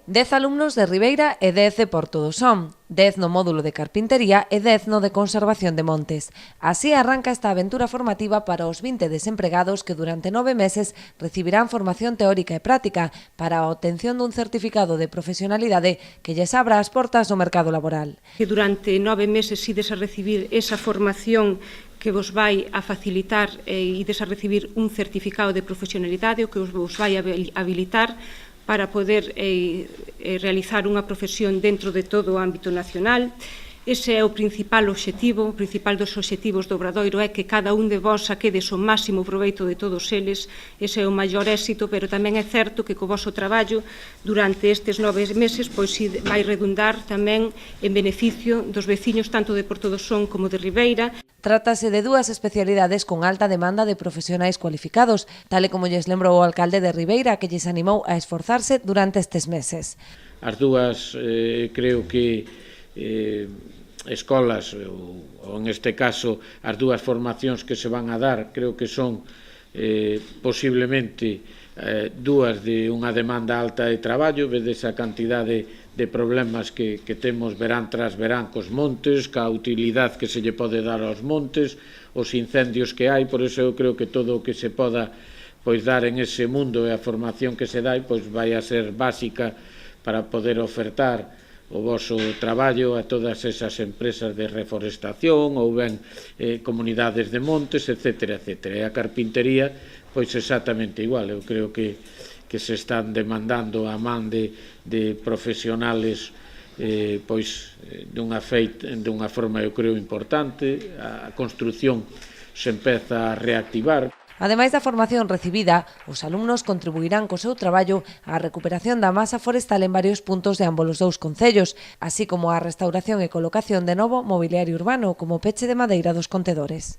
10 alumnos de Ribeira e 10 de Porto do Son, 10 no módulo de carpintería e 10 no de conservación de montes. Así arranca esta aventura formativa para os 20 desempregados que durante 9 meses recibirán formación teórica e práctica para a obtención dun certificado de profesionalidade que lles abra as portas do mercado laboral. Que durante 9 meses ides a recibir esa formación que vos vai a facilitar e ides a recibir un certificado de profesionalidade o que vos vai a habilitar para poder realizar unha profesión dentro de todo o ámbito nacional. Ese é o principal obxectivo, o principal dos obxectivos do Obradoiro é que cada un de vós saquedes o máximo proveito de todos eles, ese é o maior éxito, pero tamén é certo que co voso traballo durante estes 9 meses pois vai redundar tamén en beneficio dos veciños tanto de Porto do Son como de Ribeira. Trátase de dúas especialidades con alta demanda de profesionais cualificados, tal e como lles lembrou o alcalde de Ribeira, que lles animou a esforzarse durante estes meses. As dúas creo que escolas, ou en este caso as dúas formacións que se van a dar, creo que son posiblemente dúas de unha demanda alta de traballo, vedes a cantidade de problemas que temos verán tras verán cos montes, ca utilidade que se lle pode dar aos montes, os incendios que hai, por iso eu creo que todo o que se poda pois dar en ese mundo e a formación que se dai pois vai a ser básica para poder ofertar o voso traballo a todas esas empresas de reforestación ou ben comunidades de montes, etc. etc. E a carpintería, pois exactamente igual. Eu creo que se están demandando a man de profesionales pois dunha forma, eu creo, importante. A construción se empeza a reactivar. Ademais da formación recibida, os alumnos contribuirán co seu traballo á recuperación da masa forestal en varios puntos de ambos os dous concellos, así como á restauración e colocación de novo mobiliario urbano como peche de madeira dos contedores.